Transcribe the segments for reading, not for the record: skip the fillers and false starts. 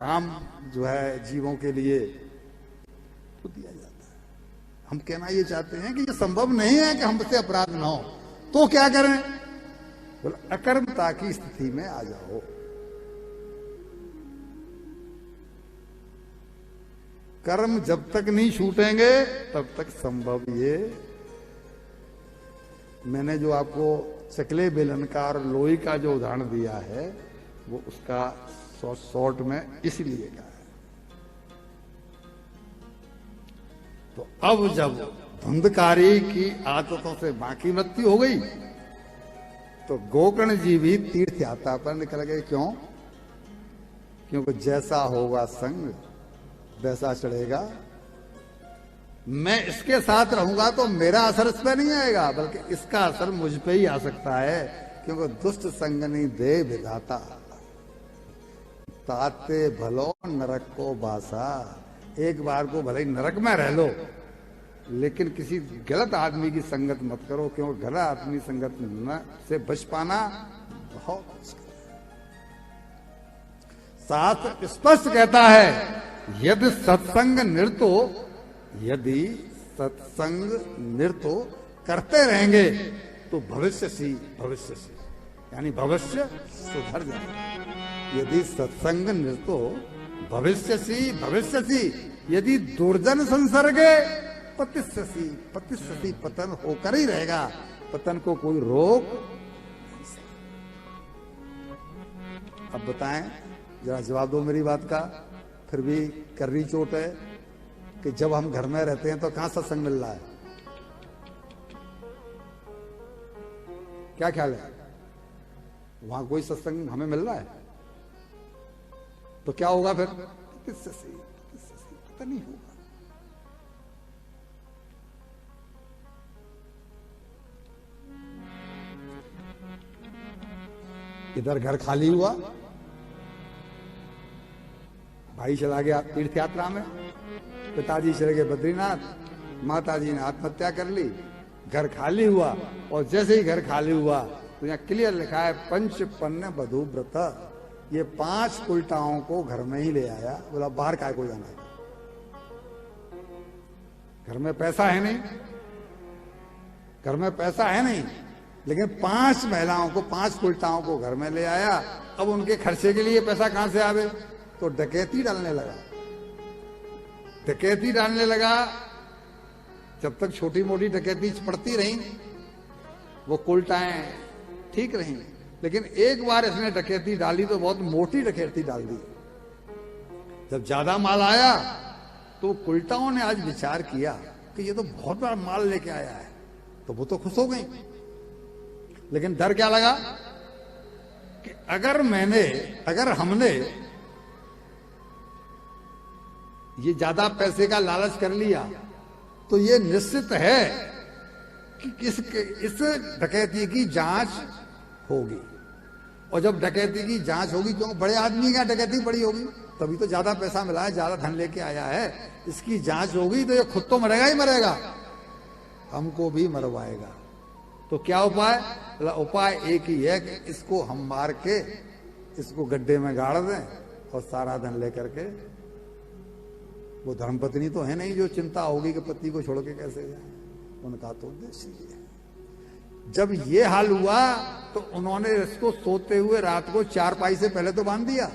काम जो है जीवों के लिए तो दिया जाता है। हम कहना ये चाहते हैं कि ये संभव नहीं है कि हमसे अपराध ना हो, तो क्या करें? बोला अकर्मता की स्थिति में आ जाओ। कर्म जब तक नहीं छूटेंगे तब तक संभव ये। मैंने जो आपको चकले बेलन का और लोई का जो उदाहरण दिया है वो उसका शॉर्ट में इसलिए कहा है। तो अब जब धुंधकारी की आदतों से बाकी मृत्यु हो गई तो गोकर्ण जी भी तीर्थ यात्रा पर निकल गए। क्यों? क्योंकि जैसा होगा संग वैसा चढ़ेगा। मैं इसके साथ रहूंगा तो मेरा असर इस पर नहीं आएगा, बल्कि इसका असर मुझ पे ही आ सकता है, क्योंकि दुष्ट संग नहीं दे विधाता, ताते भलो नरक को बासा। एक बार को भले ही नरक में रह लो, लेकिन किसी गलत आदमी की संगत मत करो, क्योंकि गलत आदमी संगत से बच पाना बहुत मुश्किल है। शास्त्र स्पष्ट कहता है यदि सत्संग नृत्य करते रहेंगे तो भविष्य सी यानी भविष्य सुधर जाएगा। यदि सत्संग नृत्य भविष्य सी यदि दुर्जन संसर्गे पतिस्सी पतन होकर ही रहेगा। पतन को कोई रोक। अब बताएं, जरा जवाब दो मेरी बात का। फिर भी कर्री चोट है कि जब हम घर में रहते हैं तो कहां सत्संग मिल रहा है? क्या ख्याल है? वहां कोई सत्संग हमें मिल रहा है तो क्या होगा फिर? पता नहीं होगा। इधर घर खाली हुआ, भाई चला गया तीर्थ यात्रा में, पिताजी चले गए बद्रीनाथ, माताजी ने आत्महत्या कर ली, घर खाली हुआ। और जैसे ही घर खाली हुआ तो यहाँ क्लियर लिखा है पंच पन्न बधु व्रत। ये 5 उल्टाओं को घर में ही ले आया। बोला बाहर काय को जाना है? घर में पैसा है नहीं, घर में पैसा है नहीं, लेकिन 5 महिलाओं को 5 उल्टाओं को घर में ले आया। अब उनके खर्चे के लिए पैसा कहां से आवे? तो डकैती डालने लगा। जब तक छोटी मोटी डकैती पड़ती रही वो कुलटाएं ठीक रही, लेकिन एक बार इसने डकैती डाली तो बहुत मोटी डकैती डाल दी। जब ज्यादा माल आया तो कुलटाओं ने आज विचार किया कि ये तो बहुत बड़ा माल लेके आया है, तो वो तो खुश हो गई। लेकिन डर क्या लगा कि अगर हमने ये ज्यादा पैसे का लालच कर लिया तो ये निश्चित है कि इस डकैती की जांच होगी। और जब डकैती की जांच होगी, क्यों बड़े आदमी का डकैती बड़ी होगी, तभी तो ज्यादा पैसा मिला है, ज्यादा धन लेके आया है। इसकी जांच होगी तो ये खुद तो मरेगा ही मरेगा, हमको भी मरवाएगा। तो क्या उपाय? उपाय एक ही है कि इसको हम मार के इसको गड्ढे में गाड़ दें और सारा धन लेकर के। वो धर्मपत्नी तो है नहीं जो चिंता होगी कि पति को छोड़ के कैसे जाए। उनका तो उद्देश्य ही है। जब ये हाल हुआ तो उन्होंने इसको सोते हुए रात को 4 से पहले तो बांध दिया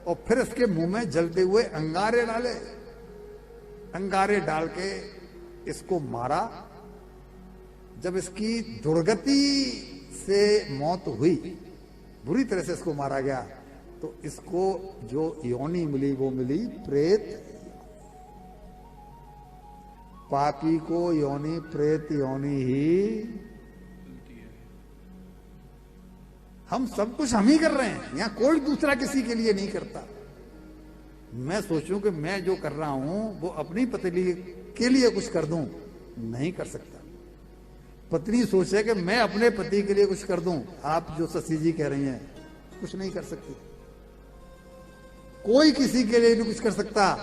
और फिर इसके मुंह में जलते हुए अंगारे डाले। अंगारे डाल के इसको मारा। जब इसकी दुर्गति से मौत हुई, बुरी तरह से इसको मारा गया, तो इसको जो योनि मिली वो मिली प्रेत। पापी को योनि प्रेत योनि ही। हम सब कुछ हम ही कर रहे हैं, यहां कोई दूसरा किसी के लिए नहीं करता। मैं सोचूं कि मैं जो कर रहा हूं वो अपनी पत्नी के लिए कुछ कर दूं, नहीं कर सकता। पत्नी सोचे कि मैं अपने पति के लिए कुछ कर दूं, आप जो शशि जी कह रही हैं, कुछ नहीं कर सकती। कोई किसी के लिए नहीं कुछ कर सकता।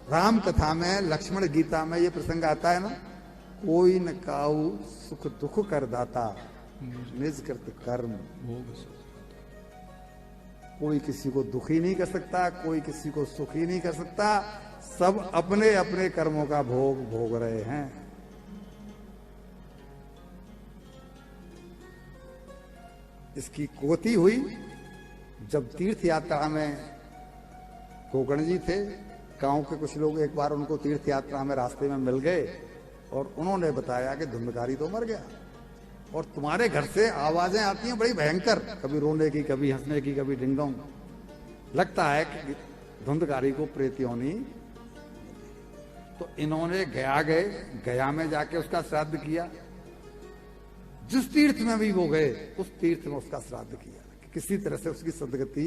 राम कथा में, लक्ष्मण गीता में ये प्रसंग आता है ना, कोई न काऊ सुख दुख कर दाता निज कृत कर्म। कोई किसी को दुखी नहीं कर सकता, कोई किसी को सुखी नहीं कर सकता। सब अपने अपने कर्मों का भोग भोग रहे हैं। इसकी कोति हुई जब तीर्थ यात्रा में गोकर्ण जी थे। गांव के कुछ लोग एक बार उनको तीर्थ यात्रा में रास्ते में मिल गए और उन्होंने बताया कि धुंधकारी तो मर गया और तुम्हारे घर से आवाजें आती हैं बड़ी भयंकर, कभी रोने की, कभी हंसने की, कभी डिंगोंग। लगता है कि धुंधकारी को प्रेत योनि। तो इन्होंने गया गए, गया में जाके उसका श्राद्ध किया। जिस तीर्थ में भी वो गए उस तीर्थ में उसका श्राद्ध किया कि किसी तरह से उसकी सदगति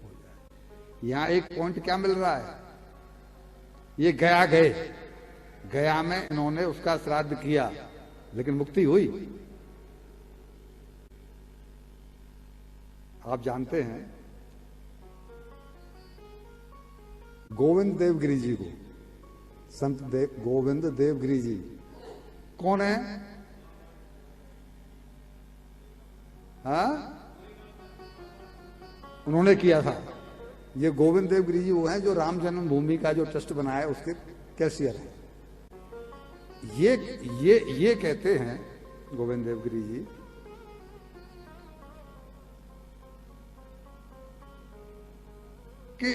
हो जाए। यहां एक पॉइंट क्या मिल रहा है, ये गया गए, गया में इन्होंने उसका श्राद्ध किया लेकिन मुक्ति हुई। आप जानते हैं गोविंद देवगिरी जी को, संत गोविंद देवगिरी जी कौन है? हाँ, उन्होंने किया था। ये गोविंद देवगिरी जी वो हैं जो राम जन्मभूमि का जो ट्रस्ट बनाया उसके कैशियर हैं। ये कहते हैं गोविंद देवगिरी जी कि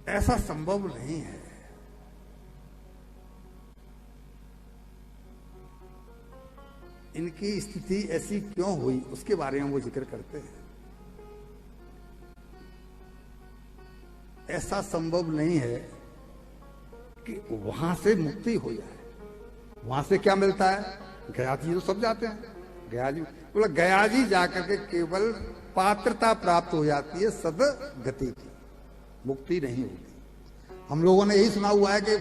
ऐसा संभव नहीं है। इनकी स्थिति ऐसी क्यों हुई उसके बारे में वो जिक्र करते हैं। ऐसा संभव नहीं है कि वहां से मुक्ति हो जाए। वहां से क्या मिलता है? गया जी तो सब जाते हैं, गया जी बोला, गया जी जाकर के केवल पात्रता प्राप्त हो जाती है, सदगति की मुक्ति नहीं होती। हम लोगों ने यही सुना हुआ है कि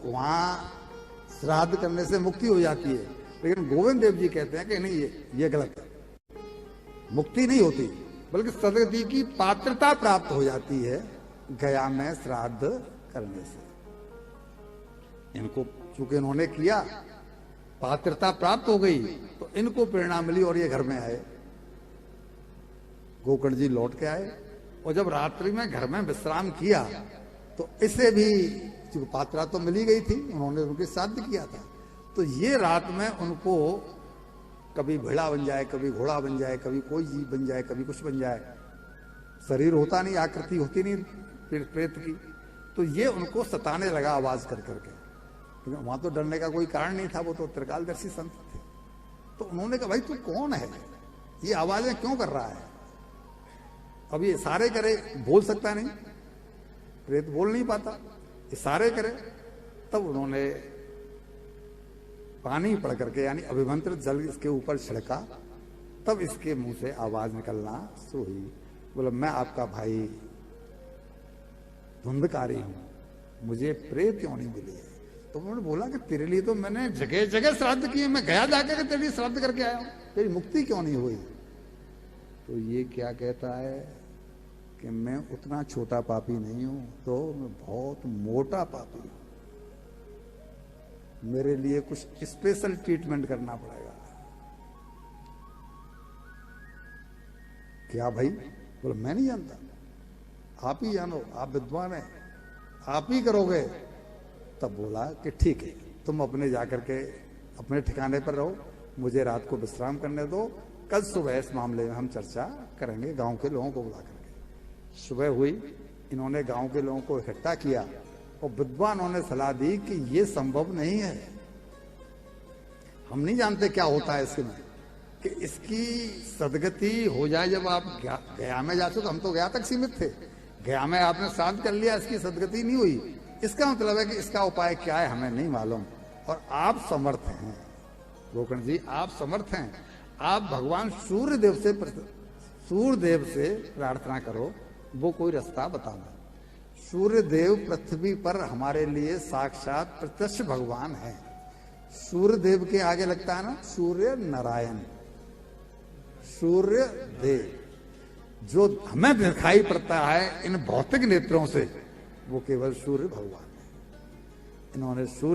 वहां श्राद्ध करने से मुक्ति हो जाती है, लेकिन गोविंद देव जी कहते हैं कि नहीं, ये गलत है। मुक्ति नहीं होती बल्कि सदगति की पात्रता प्राप्त हो जाती है गया में श्राद्ध करने से। इनको चूंकि इन्होंने किया, पात्रता प्राप्त हो गई तो इनको प्रेरणा मिली और ये घर में आए। गोकर्ण जी लौट के आए और जब रात्रि में घर में विश्राम किया तो इसे भी चूंकि पात्रा तो मिली गई थी, उन्होंने उनके श्राद्ध किया था। तो ये रात में उनको कभी भेड़ा बन जाए, कभी घोड़ा बन जाए, कभी कोई जीव बन जाए, कभी कुछ बन जाए। शरीर होता नहीं, आकृति होती नहीं प्रेत की। तो ये उनको सताने लगा आवाज कर करके, लेकिन वहां तो डरने का कोई कारण नहीं था, वो तो त्रिकालदर्शी संत थे। तो उन्होंने कहा भाई तू कौन है, ये आवाजें क्यों कर रहा है? अब ये इशारे करे, बोल सकता नहीं, प्रेत बोल नहीं पाता, इशारे करे। तब उन्होंने पानी पड़ करके यानी अभिमंत्रित जल इसके ऊपर छिड़का, तब इसके मुंह से आवाज निकलना शुरू हुई। बोला मैं आपका भाई धुंधकारी हूं, मुझे प्रेत क्यों नहीं मिली है? तो उन्होंने बोला कि तेरे लिए तो मैंने जगह जगह श्राद्ध किए, मैं गया जाकर के तेरे लिए श्राद्ध करके आया हूं, तेरी मुक्ति क्यों नहीं हुई? तो ये क्या कहता है कि मैं उतना छोटा पापी नहीं हूं, तो मैं बहुत मोटा पापी हूं, मेरे लिए कुछ स्पेशल ट्रीटमेंट करना पड़ेगा। क्या भाई? बोला मैं नहीं जानता, आप ही जानो, आप विद्वान हैं, आप ही करोगे। तब बोला कि ठीक है, तुम अपने जाकर के अपने ठिकाने पर रहो, मुझे रात को विश्राम करने दो, कल सुबह इस मामले में हम चर्चा करेंगे गांव के लोगों को बुला करके। सुबह हुई, इन्होंने गांव के लोगों को इकट्ठा किया और विद्वानों ने सलाह दी कि ये संभव नहीं है, हम नहीं जानते क्या होता है इसमें, कि इसकी सदगति हो जाए। जब आप गया में जा चुके, हम तो गया तक सीमित थे, गया में आपने श्राद्ध कर लिया, इसकी सदगति नहीं हुई, इसका मतलब है कि इसका उपाय क्या है हमें नहीं मालूम। और आप समर्थ हैं गोकर्ण जी, आप समर्थ हैं, आप भगवान सूर्यदेव से प्रार्थना करो, वो कोई रास्ता बताना। सूर्यदेव पृथ्वी पर हमारे लिए साक्षात प्रत्यक्ष भगवान है। सूर्यदेव के आगे लगता है ना सूर्य नारायण, सूर्य देव जो हमें दिखाई पड़ता है इन भौतिक नेत्रों से, वो केवल सूर्य भगवान है। इन्होंने सूर्य